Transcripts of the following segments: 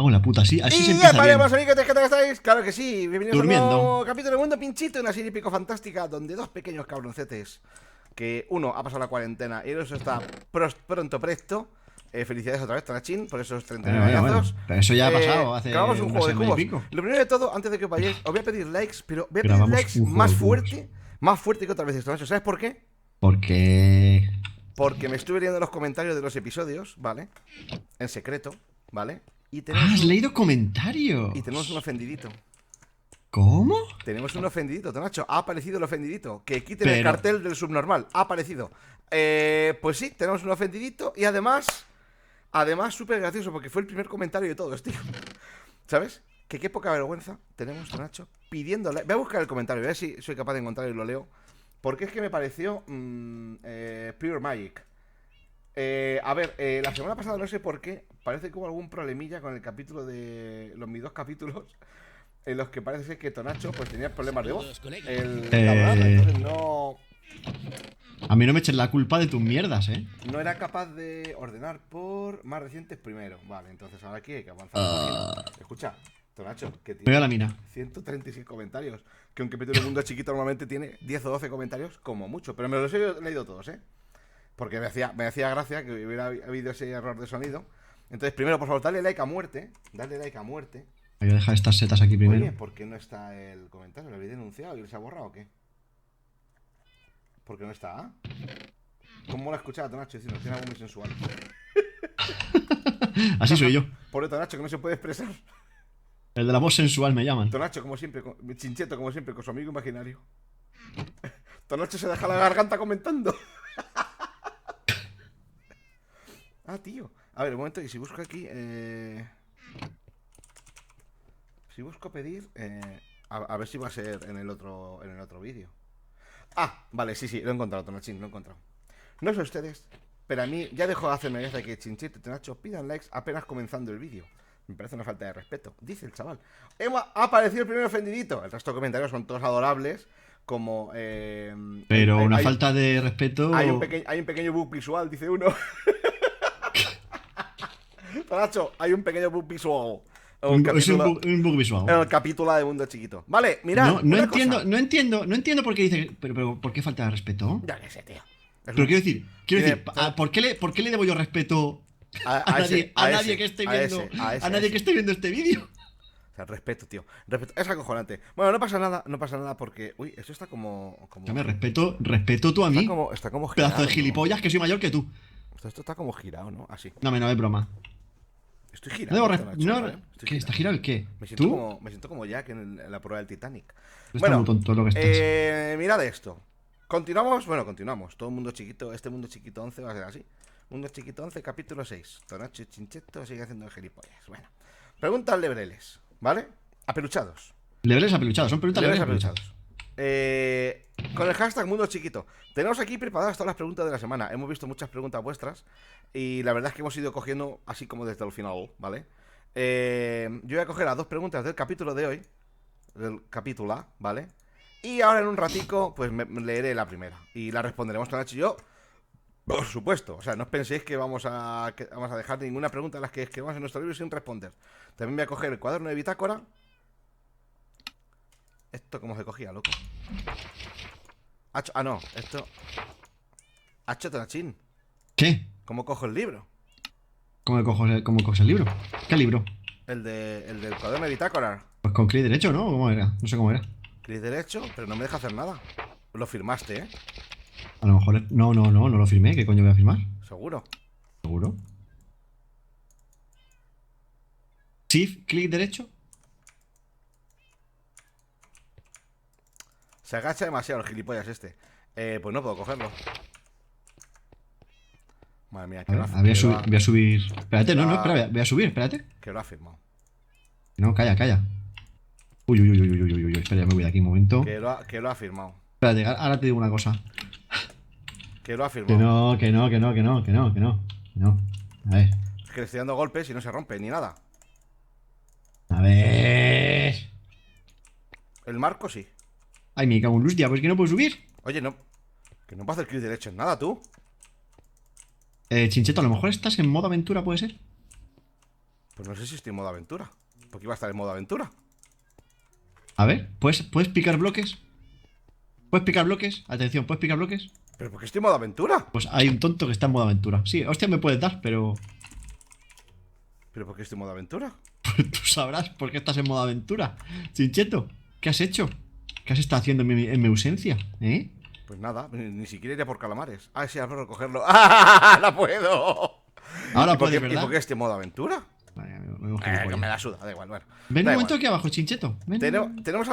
cago en la puta, así se Y ya empieza bien. paremos, amigos, ¿qué tal estáis? Claro que sí, bienvenidos a un Durmiendo. nuevo capítulo de Mundo Pinchito, una serie épico fantástica donde dos pequeños cabroncetes, que uno ha pasado la cuarentena y el otro está pronto presto. Felicidades otra vez, Tonachín, por esos 39 Bueno. añazos. Pero eso ya ha pasado hace Grabamos un una juego de semana y cubos. pico. Lo primero de todo, antes de que vayáis, os voy a pedir likes, pero voy a pedir Grabamos likes un juego de cubos. más fuerte que otras veces, Tonacho. ¿Sabes por qué? Porque... Porque me estuve leyendo los comentarios de los episodios, ¿vale? En secreto, ¿vale? Y Ah, tenemos, has leído comentarios. y tenemos un ofendidito. ¿Cómo? Tenemos un ofendidito, Tonacho. Ha aparecido el ofendidito. Que quiten el Pero- cartel del subnormal. Ha aparecido. Pues sí, tenemos un ofendidito. Y además súper gracioso, porque fue el primer comentario de todos, tío. ¿Sabes? Que qué poca vergüenza tenemos, Tonacho, pidiéndole. Voy a buscar el comentario, voy a ver si soy capaz de encontrarlo y lo leo. Porque es que me pareció Pure Magic. A ver, la semana pasada no sé por qué. Parece que hubo algún problemilla con el capítulo de mis dos capítulos. En los que parece ser que Tonacho pues tenía problemas de voz. El cabrón, entonces A mí no me eches la culpa de tus mierdas, no era capaz de ordenar por más recientes primero. Vale, entonces ahora aquí hay que avanzar la página. Escucha, Tonacho, que Me voy a tiene la mina. 136 comentarios. Que un capítulo de Mundo Chiquito normalmente tiene 10 o 12 comentarios, como mucho. Pero me los he leído todos, ¿eh? Porque me hacía gracia que hubiera habido ese error de sonido. Entonces, primero, por favor, dale like a muerte. Dale like a muerte. Voy a dejar estas setas aquí primero. Oye, ¿por qué no está el comentario? ¿Lo habéis denunciado y se ha borrado o qué? ¿Por qué no está? ¿Cómo la escuchaba Tonacho diciendo? Tiene algo muy sensual. Así soy yo. Pobre Tonacho, que no se puede expresar. El de la voz sensual me llaman. Tonacho, como siempre, Chincheto, como siempre, con su amigo imaginario. Tonacho se deja la garganta comentando. Ah, tío. A ver, un momento, y si busco aquí... Si busco pedir... a ver si va a ser en el otro vídeo. Ah, vale, sí, lo he encontrado, Tonachín, lo he encontrado. No sé ustedes, pero a mí ya dejó de hacerme gracia que Chinchito y Tonacho pidan likes apenas comenzando el vídeo. Me parece una falta de respeto, dice el chaval. Ha aparecido el primer ofendidito. El resto de comentarios son todos adorables, como... Pero una falta de respeto... Hay un pequeño bug visual, dice uno. Tonacho, hay un pequeño bug visual. Es un bug visual. En el capítulo de Mundo Chiquito. Vale, mirad. No entiendo por qué dice. Pero ¿por qué falta de respeto? Ya que sé, tío. Pero quiero decir, ¿por qué le debo yo respeto a nadie que esté viendo que esté viendo este vídeo? O sea, respeto, tío. Respeto. Es acojonante. Bueno, no pasa nada porque. Uy, esto está como. Ya me respeto tú a mí. Está como girado. Pedazo de gilipollas, que soy mayor que tú. Esto está como girado, ¿no? Así. No, es broma. Estoy girado. ¿Qué? ¿Está girado el qué? Me ¿Tú? siento como Jack en la prueba del Titanic. Está muy tonto lo que estás. Mirad esto. Continuamos. Todo el mundo chiquito. Este Mundo Chiquito 11 va a ser así. Mundo Chiquito 11, capítulo 6. Tonacho y Chincheto sigue haciendo gilipollas. Bueno. Preguntas lebreles, ¿vale? Apeluchados. Lebreles apeluchados, son preguntas Lebreles lebreles apeluchados. Con el hashtag Mundo Chiquito. Tenemos aquí preparadas todas las preguntas de la semana. Hemos visto muchas preguntas vuestras. Y la verdad es que hemos ido cogiendo así como desde el final, ¿vale? Yo voy a coger las dos preguntas del capítulo de hoy. Del capítulo A, ¿vale? Y ahora en un ratico, pues me leeré la primera. Y la responderemos Tonacho y yo. Por supuesto. O sea, no os penséis que vamos a dejar ninguna pregunta de las que escribamos en nuestro libro sin responder. También voy a coger el cuaderno de bitácora. ¿Esto cómo se cogía, loco? No, esto... Tonachín. ¿Qué? ¿Cómo cojo el libro? ¿Cómo coges el libro? ¿Qué libro? El del cuaderno de bitácora. Pues con clic derecho, ¿no? ¿Cómo era? No sé cómo era. Clic derecho, pero no me deja hacer nada. Lo firmaste, ¿eh? A lo mejor... No lo firmé. ¿Qué coño voy a firmar? ¿Seguro? ¿Seguro? ¿Shift, clic derecho? Se agacha demasiado el gilipollas este. Pues no puedo cogerlo. Madre mía, Voy a subir. Espérate, espera, voy a subir, espérate. Que lo ha firmado. No, calla. Uy, espera, ya me voy de aquí un momento. Que lo ha firmado. Espérate, ahora te digo una cosa. Que lo ha firmado. Que no. A ver. Es que le estoy dando golpes y no se rompe ni nada. A ver. El marco sí. Ay, me cago en luz, ya, pues que no puedo subir. Oye, no. Que no puedo hacer clic derecho en nada, tú. Chincheto, a lo mejor estás en modo aventura, ¿puede ser? Pues no sé si estoy en modo aventura. Porque iba a estar en modo aventura. A ver, ¿puedes picar bloques? ¿Puedes picar bloques? Atención, ¿puedes picar bloques? ¿Pero por qué estoy en modo aventura? Pues hay un tonto que está en modo aventura. Sí, hostia, me puedes dar, pero... ¿Pero por qué estoy en modo aventura? Pues tú sabrás por qué estás en modo aventura. Chincheto, ¿qué has hecho? ¿Qué has estado haciendo en mi ausencia? ¿Eh? Pues nada, ni siquiera iría por calamares. Ah, sí, ahora recogerlo. ¡Ah! ¡No puedo! Ahora puedes, ¿Y ¿verdad? por qué estoy en modo aventura? Vale, Que me la suda, da igual, bueno. Ven Da un momento igual. aquí abajo, Chincheto. Ven. Tenemos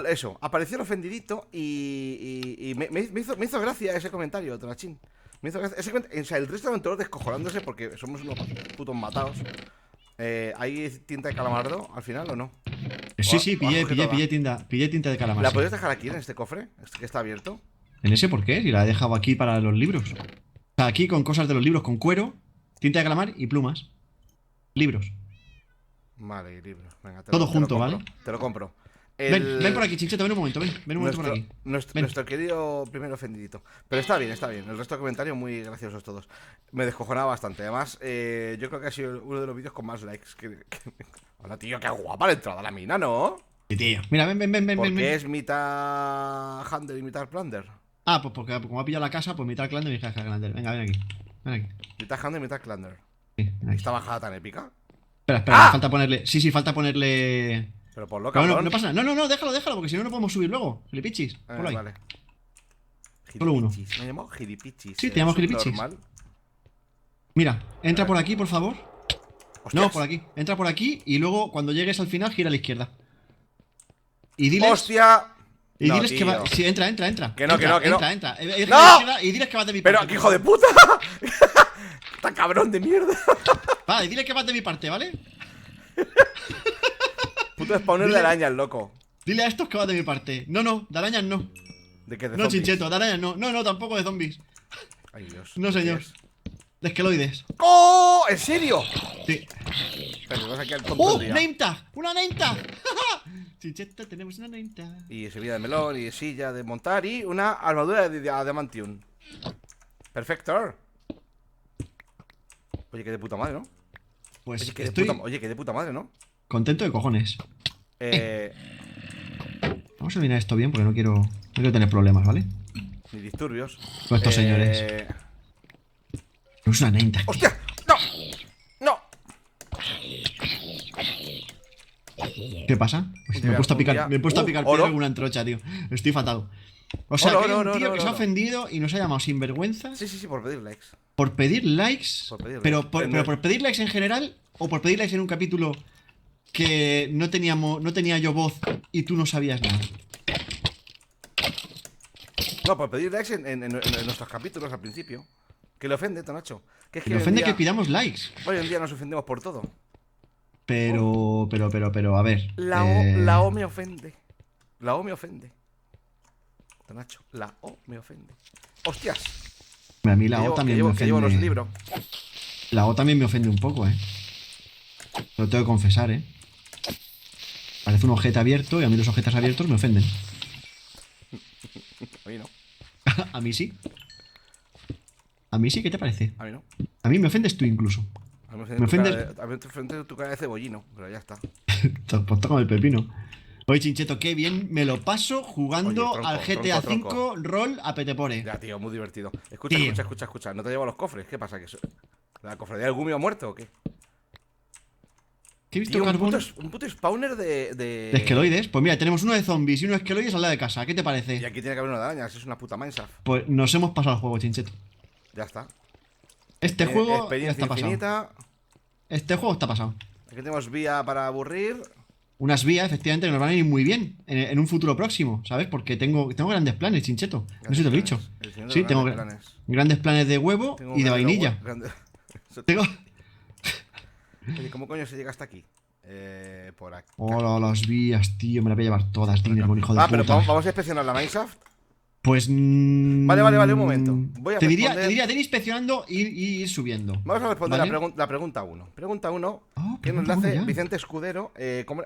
eso. Apareció el ofendidito y me hizo gracia ese comentario, Tonachín. Me hizo gracia. O sea, el resto de aventureros descojonándose porque somos unos putos matados. ¿Hay tinta de calamardo al final o no? Sí, pillé tinta de calamar. ¿La Sí. podéis dejar aquí en este cofre? Este que está abierto. ¿En ese por qué? Si la he dejado aquí para los libros. O sea, aquí con cosas de los libros, con cuero, tinta de calamar y plumas. Libros. Vale, y libros. Venga, Todo junto, compro, ¿vale? Te lo compro. Ven por aquí, Chincheto, ven un momento, ven un momento por aquí. Ven. Nuestro querido primer ofendidito. Pero está bien, está bien. El resto de comentarios muy graciosos todos. Me descojonaba bastante. Además, yo creo que ha sido uno de los vídeos con más likes. Hola, tío, qué guapa la entrada a la mina, ¿no? Sí, tío. Mira, ven. Porque es mitad Handel y mitad Plunder. Ah, pues porque como ha pillado la casa, pues mitad Clander y mitad Clander. Venga, ven aquí. Ven aquí. Mitad Handel y mitad Plunder. Sí, ven aquí. ¿Esta bajada tan épica? Espera, ¡Ah! falta ponerle. Sí, falta ponerle. Pero por lo Pero cabrón. no pasa nada. No, déjalo, porque si no, no podemos subir luego. Gilipichis. Ponlo ahí. Vale. Solo uno. Gilipichis. Me llamo Gilipichis. Sí, te llamo Gilipichis. Normal. Mira, entra por aquí, por favor. Hostias. No, por aquí. Entra por aquí y luego cuando llegues al final gira a la izquierda. Y diles. ¡Hostia! Y No, diles que va. tío. Sí, entra. Que no, que no, que no. Entra. ¡No! Gira a la izquierda y diles que vas de mi parte. Pero, qué hijo de puta. ¡Está cabrón de mierda! Vale, dile que vas de mi parte, ¿vale? Puto spawner de arañas, loco. Dile a estos que vas de mi parte. No, de arañas no. ¿De qué? ¿De No, zombies? Chincheto, de arañas no, tampoco de zombies. Ay, Dios. No, señor. De esqueloides. ¡Oh! ¿En serio? Sí. Pero vas aquí al tonto ¡Oh! del día. ¡Name tag! ¡Una name tag! Chincheto, tenemos una name tag. Y semilla de melón y silla de montar y una armadura de adamantium. Perfecto. Oye, qué de puta madre, ¿no? Pues Oye, qué estoy de puta madre, ¿no? contento de cojones. Vamos a mirar esto bien porque no quiero tener problemas, ¿vale? Ni disturbios. Con estos señores. No es una name tag. ¡Hostia! ¡No! ¡No! ¿Qué pasa? Pues me he puesto a picar piedra oro. con una antrocha, tío. Estoy fatal. O sea, Oro, que hay un oro, tío oro, que se ha oro. ofendido y nos ha llamado sinvergüenzas Sí, por pedir likes. por pedir likes. Por pedir pero likes. pero por pedir likes en general o por pedir likes en un capítulo que no tenía yo voz y tú no sabías nada. No, por pedir likes en nuestros capítulos al principio. Que le ofende, Tonacho. Que es que Me ofende que pidamos likes. hoy en día nos ofendemos por todo. Pero, a ver. La O me ofende. La O me ofende. Tonacho, la O me ofende. ¡Hostias! A mí la O también me que llevo los ofende. libros. La O también me ofende un poco, Lo tengo que confesar, Parece un ojete abierto y a mí los ojetes abiertos me ofenden. A mí no. A mí sí. A mí sí, ¿qué te parece? A mí no. A mí me ofendes tú incluso. A mí Me ofende- a mí me ofende tu cara de cebollino. Pero ya está. Pues tócame el pepino. Oye, Chincheto, qué bien me lo paso jugando Oye, tronco, al GTA tronco. V Roll a Petepore. Ya, tío, muy divertido. Escucha, Tío. escucha. ¿No te llevo a los cofres? ¿Qué pasa? ¿La cofradía del Gumio ha muerto o qué? ¿Qué he visto Tío, carbón? un puto spawner de... De esqueloides. Pues mira, tenemos uno de zombies y uno de esqueloides al lado de casa. ¿Qué te Y parece? aquí tiene que haber una de arañas. Es una puta Minecraft. Pues nos hemos pasado el juego, Chincheto. Ya está. Este juego ya Experiencia está pasado. infinita. Este juego está pasado. Aquí tenemos vía para aburrir. Unas vías, efectivamente, que nos van a ir muy bien en un futuro próximo, ¿sabes? Porque tengo grandes planes, Chincheto. No sé si te lo he dicho. El señor de Sí, los tengo grandes planes. grandes planes de huevo Tengo y de grandes vainilla. grandes- Tengo. Oye, ¿cómo coño se llega hasta aquí? Por aquí. Hola, las vías, tío. Me las voy a llevar todas, Dinermon, hijo de puta. Pero vamos a inspeccionar la Minecraft. Pues. Vale, un momento. Voy a te diría responder- de ir inspeccionando y ir subiendo. Vamos a responder ¿Vale? la pregunta 1. Pregunta 1, Ah, que nos pregunta la hace uno ya. Vicente Escudero.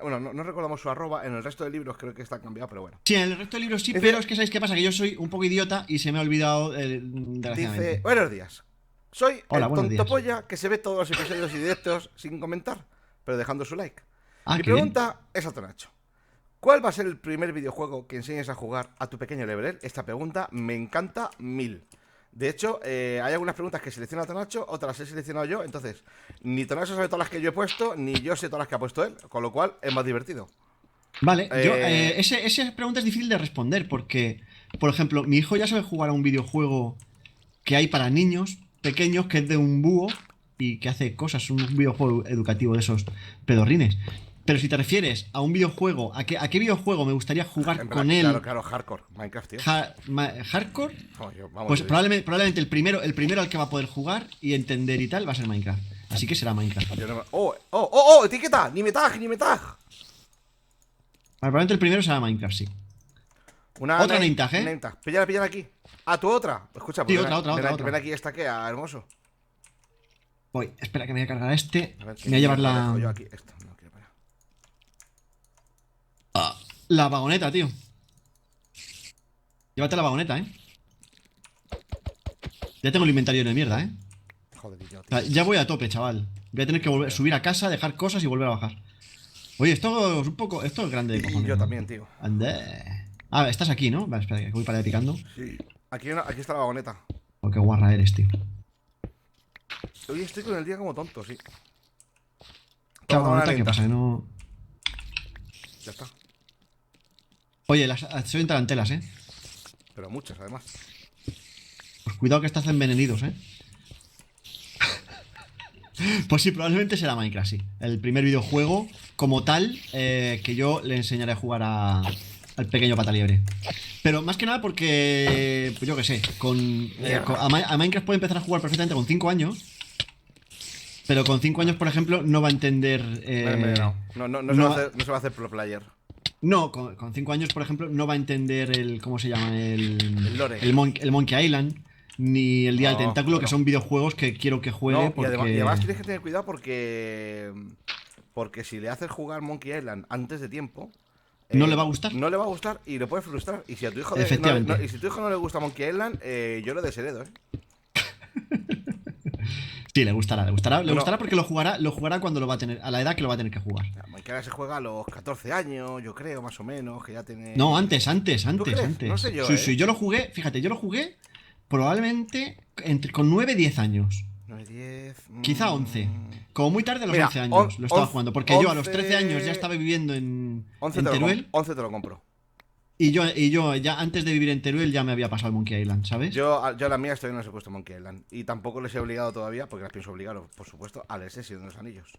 Bueno, no recordamos su arroba. En el resto de libros creo que está cambiado, pero bueno. Sí, en el resto de libros sí, Dice- pero es que ¿sabéis qué pasa? Que yo soy un poco idiota y se me ha olvidado, desgraciadamente. Dice: Buenos días. Soy Hola, el buenos tonto días. polla que se ve todos los episodios y directos sin comentar. pero dejando su like. Ah, Mi qué bien. pregunta es a Tonacho. ¿Cuál va a ser el primer videojuego que enseñes a jugar a tu pequeño Lebrel? Esta pregunta me encanta mil. De hecho, hay algunas preguntas que selecciona Tonacho, otras he seleccionado yo. Entonces, ni Tonacho sabe todas las que yo he puesto, ni yo sé todas las que ha puesto él. Con lo cual, es más divertido. Vale, Eh, esa pregunta es difícil de responder porque, por ejemplo, mi hijo ya sabe jugar a un videojuego que hay para niños pequeños que es de un búho y que hace cosas, un videojuego educativo de esos pedorrines. Pero si te refieres a un videojuego, ¿a qué videojuego me gustaría jugar en verdad, con claro, él claro, hardcore. Minecraft, tío. hardcore? Vamos, Pues probablemente el primero al que va a poder jugar y entender y tal va a ser Minecraft. Así que será Minecraft. ¡Oh, oh, oh! ¡Etiqueta! ¡Ni me tag, ni me tag! Probablemente el primero será Minecraft, sí. Una Otra name tag, ¿eh? name tag. Píllala, píllala aquí. Ah, tu otra. Escucha, Sí, pues otra, otra, otra, ven otra. aquí esta que, hermoso. Voy, espera que me voy a cargar este. A ver, Me voy a llevar mierda dejo yo la, aquí. Esto, no quiero parar. la vagoneta, tío. Llévate la vagoneta, ¿eh? Ya tengo el inventario de mierda, ¿eh? Joder, tío, O sea, ya voy a tope, chaval. Voy a tener que volver, subir a casa, dejar cosas y volver a bajar. Oye, esto es un poco. Esto es grande de Y cojones, yo ¿no? también, tío. Ande. Ah, estás aquí, ¿no? Vale, espera, que voy para allá picando. Sí. Aquí está la vagoneta. Oh, qué guarra eres, tío. Hoy estoy con el día como tonto, sí. ¿Qué Toma, toma la vagoneta? ¿Qué name pasa? tag. Que no. Ya está. Oye, soy en tarantelas, ¿eh? Pero muchas, además. Pues cuidado que estás envenenidos, ¿eh? Pues sí, probablemente será Minecraft, sí. El primer videojuego como tal que yo le enseñaré a jugar al pequeño pataliebre. Pero más que nada porque, pues yo qué sé, a Minecraft puede empezar a jugar perfectamente con 5 años. Pero con 5 años, por ejemplo, no va a entender. No no, no se va a hacer pro player. no, con 5 años, por ejemplo, no va a entender el. ¿Cómo se llama? El lore. El Monkey Island. Ni el Día del No, Tentáculo, que bueno. son videojuegos que quiero que juegue No, porque. y además tienes que tener cuidado porque. Porque si le haces jugar Monkey Island antes de tiempo. No le va a gustar. No le va a gustar y le puede frustrar. Y si a tu hijo, Efectivamente. y si a tu hijo no le gusta Monkey Island, yo lo desheredo, Sí, le gustará, le gustará. Le No, gustará porque lo jugará cuando lo va a tener, a la edad que lo va a tener que jugar. Monkey Island se juega a los 14 años, yo creo, más o menos, que ya tiene. No, antes. ¿Tú crees? Antes. No sé yo, Sí, yo lo jugué, fíjate, yo lo jugué probablemente con 9, 10 años. 9, 10. Quizá 11. Como muy tarde a los Mira, 11 años lo estaba 11, jugando. Porque yo a los 13 años ya estaba viviendo en 11 Teruel. 11 te lo compro. Y yo ya antes de vivir en Teruel ya me había pasado el Monkey Island, ¿sabes? Yo a las mías todavía no les he puesto Monkey Island. Y tampoco les he obligado todavía, porque las pienso obligar, por supuesto, al Ese de los Anillos.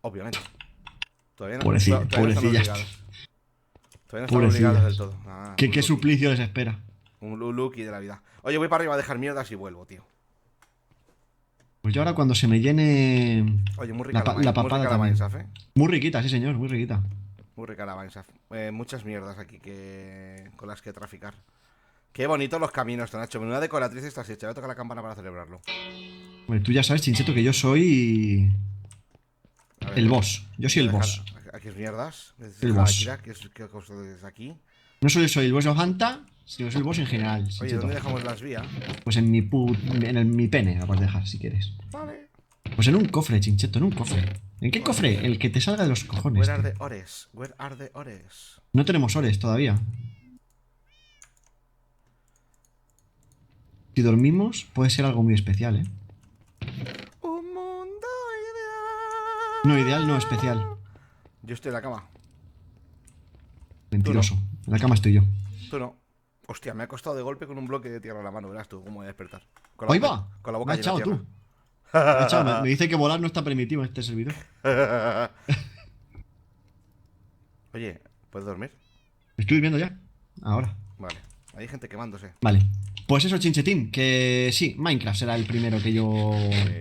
Obviamente. Todavía no, Pobrecilla, todavía no están pobrecillas. obligados. Todavía no están Pobrecillas. obligados del todo. Ah, ¿Qué un Lucky. suplicio les espera? Un Lucky de la vida. Oye, voy para arriba a dejar mierdas y vuelvo, tío. Pues yo ahora cuando se me llene Oye, muy rica la muy papada rica la también. Minecraft, Muy riquita, sí señor, muy riquita. Muy rica la Minecraft. Muchas mierdas aquí con las que traficar. Qué bonitos los caminos, Nacho. Menuda decoratriz estás hecha. Voy a tocar la campana para celebrarlo. Bueno, tú ya sabes, Chincheto, que yo soy A ver, el boss. Yo soy el boss. Aquí es mierdas. El boss. ¿Qué cosa es aquí? No solo soy el boss de Ojanta, sino soy el boss en general, Oye, Chincheto. ¿dónde dejamos las vías? Pues en mi pene la puedes dejar, si quieres. Vale. Pues en un cofre, Chincheto, en un cofre. ¿En qué cofre? El que te salga de los cojones. Where are tío. the ores? Where are the ores? No tenemos ores todavía. Si dormimos, puede ser algo muy especial, ¿eh? Un mundo ideal. No ideal, no especial. Yo estoy en la cama. Mentiroso. En la cama estoy yo. Tú no. Hostia, me ha costado de golpe con un bloque de tierra en la mano. Verás tú cómo voy a despertar. ¡Ahí va! Con la boca Me ha llena de echado tierra. tú. Me ha echado, me dice que volar no está permitido en este servidor. Oye, ¿puedes dormir? Estoy viendo ya. Ahora. Vale. Hay gente quemándose. Vale. Pues eso, Chinchetín, que sí, Minecraft será el primero que yo.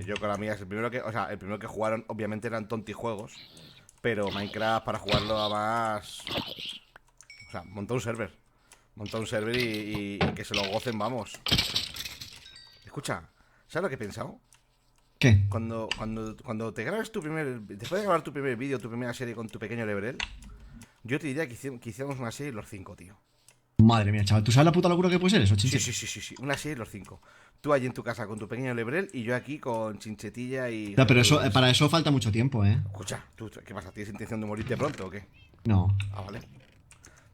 Yo con la mía es el primero que. O sea, el primero que jugaron, obviamente eran tontijuegos. Pero Minecraft para jugarlo a más. O sea, montó un server. Montó un server y que se lo gocen, vamos. Escucha, ¿sabes lo que he pensado? ¿Qué? Cuando te grabes tu primer. Después de grabar tu primer vídeo, tu primera serie con tu pequeño Lebrel, yo te diría que hiciéramos una serie los 5, tío. Madre mía, chaval. ¿Tú sabes la puta locura que puede ser eso, Sí, Chinche? sí. Una serie los 5. Tú allí en tu casa con tu pequeño lebrel y yo aquí con Chinchetilla y... Ya, pero eso, para eso falta mucho tiempo, ¿eh? Escucha, ¿qué pasa? ¿Tienes intención de morirte pronto o qué? No. Ah, vale.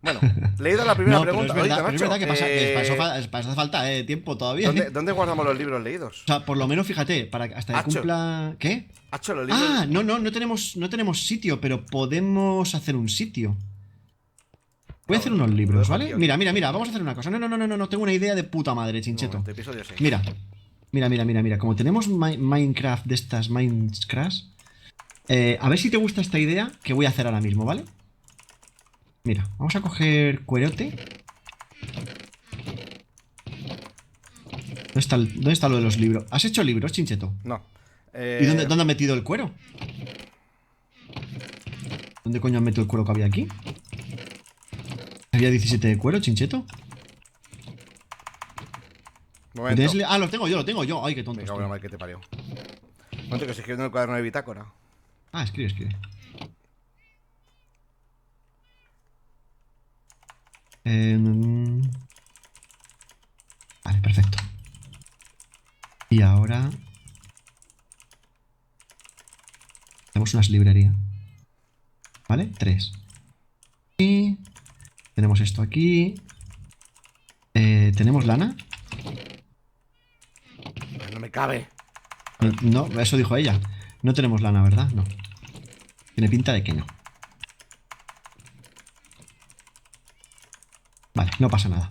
Bueno, leída la primera No, pero pregunta. es verdad, Oye, pero es verdad que, pasa, que Nacho, para eso hace falta tiempo todavía. ¿eh? ¿dónde guardamos los libros leídos? O sea, por lo menos fíjate, para hasta que Hacho. cumpla. ¿Qué? Hacho, los libros... Ah, no tenemos sitio, pero podemos hacer un sitio. Voy a hacer unos lo libros, dejo ¿vale? aquí, Mira, vamos a hacer una cosa. No, tengo una idea de puta madre, Un Chincheto. momento, episodio 6. Mira. Como tenemos Minecraft de estas Minecraft, a ver si te gusta esta idea que voy a hacer ahora mismo, ¿vale? Mira, vamos a coger cuerote. ¿Dónde está lo de los libros? ¿Has hecho libros, Chincheto? No. ¿Y dónde has metido el cuero? ¿Dónde coño has metido el cuero que había aquí? ¿Había 17 de cuero, Chincheto? Momento. Lo tengo yo. Ay, qué tonto Me cago en estoy. la madre que te parió. Momento que se escribe en el cuaderno de bitácora. Ah, escribe. Vale, perfecto. Y ahora... Tenemos unas librerías. ¿Vale? 3. Y... Tenemos esto aquí. ¿Tenemos lana? No me cabe. No, eso dijo ella. No tenemos lana, ¿verdad? No. Tiene pinta de que no. Vale, no pasa nada.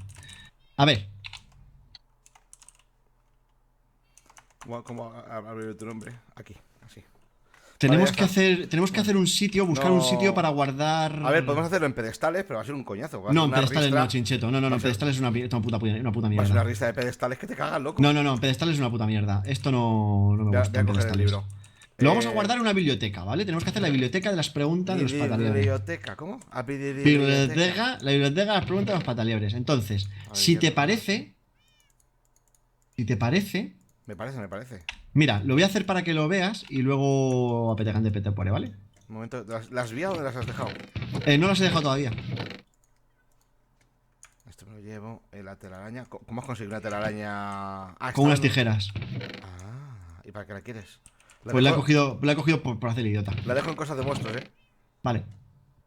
A ver. ¿Cómo abrir tu nombre? Aquí, así. Tenemos ya que hacer un sitio, buscar un No. sitio para guardar. A ver, podemos hacerlo en pedestales, pero va a ser un coñazo. Va a No, ser en una pedestales ristra- no, Chincheto. No, va a en ser- pedestales es una puta Va a ser una mierda. lista de pedestales que te cagan, loco. No, en pedestales es una puta mierda. Esto no me Voy a gusta en coger el pedestales. libro. Lo vamos a guardar en una biblioteca, ¿vale? Tenemos que hacer la biblioteca de las preguntas de los pataliebres. Biblioteca, ¿cómo? La biblioteca de las preguntas de los pataliebres. Entonces, ver, si ¿qué te tal? parece. Me parece. Mira, lo voy a hacer para que lo veas y luego apetegan de petepore, ¿vale? Un momento, ¿las vías dónde las has dejado? No las he dejado todavía. Esto me lo llevo. La telaraña. ¿Cómo has conseguido una telaraña? Ah, Con unas está- tijeras. Ah, ¿y para qué la quieres? Pues la he cogido por hacer el idiota. La dejo en cosas de monstruos, ¿eh? Vale.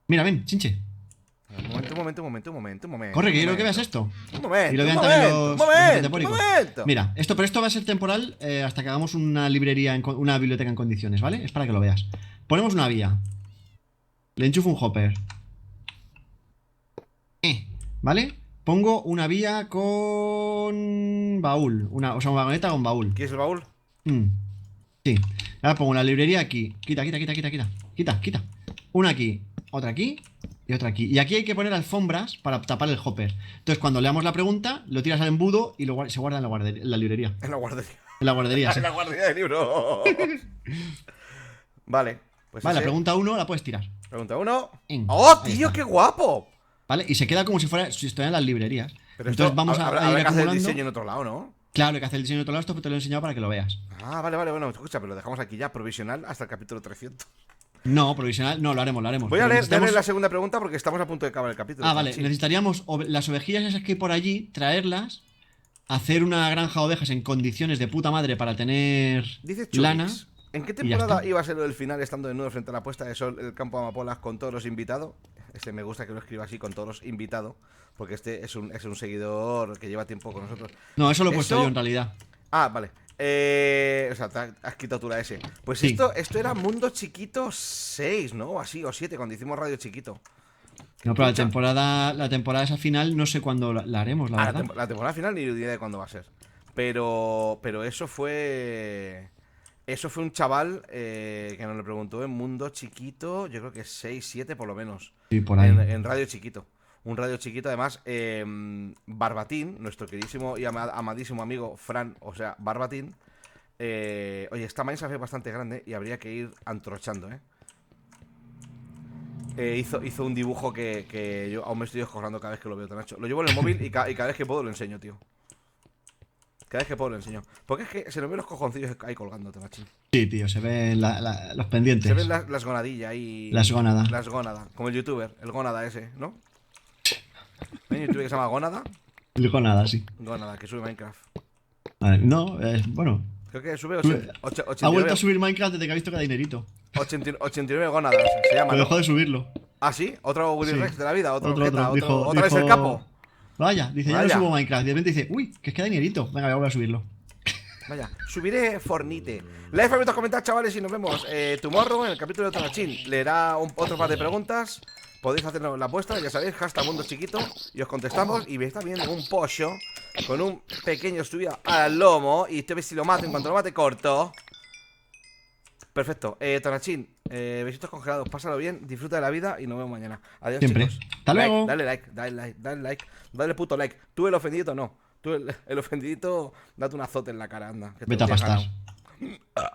Mira, ven, chinche. Un momento. Corre, que quiero que veas esto. Un momento, Y lo un vean también momento, los un momento, un metapóricos. momento. Mira, pero esto va a ser temporal hasta que hagamos una librería, una biblioteca en condiciones, ¿vale? Es para que lo veas. Ponemos una vía. Le enchufo un hopper. ¿Vale? Pongo una vía con baúl. O sea, una vagoneta con baúl. ¿Quieres el baúl? Sí. Ahora pongo una librería aquí. Quita. Una aquí, otra aquí y otra aquí. Y aquí hay que poner alfombras para tapar el hopper. Entonces, cuando leamos la pregunta, lo tiras al embudo y se guarda en la librería. En la guardería. En la guardería, sí. En la guardería de libros. Vale. Pues Vale, la ese- pregunta 1 la puedes tirar. Pregunta 1. En. ¡Oh, Ahí tío, está. qué guapo! ¿Vale? Y se queda como si estuvieran en las librerías. Pero Entonces esto vamos a habrá ir que hacer el acumulando. diseño en otro lado, ¿no? Claro, hay que hacer el diseño de otro lado, esto te lo he enseñado para que lo veas. Ah, vale, bueno, escucha, pero lo dejamos aquí ya, provisional, hasta el capítulo 300. No, provisional, no, lo haremos. Voy a Pero leer la segunda pregunta porque estamos a punto de acabar el capítulo. Ah, vale, Sí. necesitaríamos las ovejillas esas que hay por allí, traerlas, hacer una granja de ovejas en condiciones de puta madre para tener Dice Chubix, lana. ¿en qué y ya temporada está. iba a ser lo del final estando desnudo frente a la puesta de sol el campo de amapolas con todos los invitados? Me gusta que lo escriba así, con todos los invitados, porque es un seguidor que lleva tiempo con nosotros. No, eso lo he puesto Eso- yo en realidad. Ah, vale. O sea, has quitado tú la S. Pues Sí. esto era Mundo Chiquito 6, ¿no? O así, o 7, cuando hicimos Radio Chiquito. No, pero Escucha. la temporada esa final no sé cuándo la haremos, la Ah, verdad. la temporada final ni idea de cuándo va a ser. Pero eso fue... Eso fue un chaval que nos lo preguntó en Mundo Chiquito, yo creo que 6, 7 por lo menos. Sí, por ahí. En Radio Chiquito. Un Radio Chiquito, además, Barbatín, nuestro queridísimo y amadísimo amigo Fran, o sea, Barbatín. Oye, esta Minecraft es bastante grande y habría que ir antrochando, ¿eh? Hizo un dibujo que yo aún me estoy descojonando cada vez que lo veo, Nacho. Lo llevo en el móvil y cada vez que puedo lo enseño, tío. Cada vez que puedo lo enseño. Porque es que se nos ven los cojoncillos ahí colgándote, machín. Sí, tío, se ven los pendientes. Se ven las gonadillas ahí. Las gónadas. Las gónadas. Como el youtuber, el gónada ese, ¿no? Hay un youtuber que se llama Gónada. Dijo nada, sí. Gónada, que sube Minecraft. A ver, no, bueno. Creo que sube Sube- Ha vuelto 89, a subir Minecraft desde que ha visto que da dinerito. 89 gónadas, se llama, Pero ¿no? dejó de subirlo. ¿Ah, sí? ¿Otro Willy Sí. Rex de la vida? ¿Otro Otro, Jeta? dijo, ¿Otra vez el capo? Vaya, dice, ya no Vaya. subo Minecraft. Y de repente dice, uy, que es que da dinerito. Venga, voy a volver a subirlo. Vaya, subiré Fornite. Like, favoritos, comentad, chavales, y nos vemos tomorrow en el capítulo de Tonachín. Leerá otro par de preguntas. Podéis hacernos la vuestra, ya sabéis, hashtag mundo chiquito. Y os contestamos. Y veis también un pollo con un pequeño estudio al lomo. Y este ves si lo mato, en cuanto lo mate, corto. Perfecto, Tonachín, besitos congelados, pásalo bien, disfruta de la vida y nos vemos mañana. Adiós, Siempre. chicos. Hasta Like, luego. dale like, dale like, dale like, dale puto like. Tú el ofendidito no. Tú el ofendidito, date un azote en la cara, anda. Que te Vete a lo tienes pastar. ganado.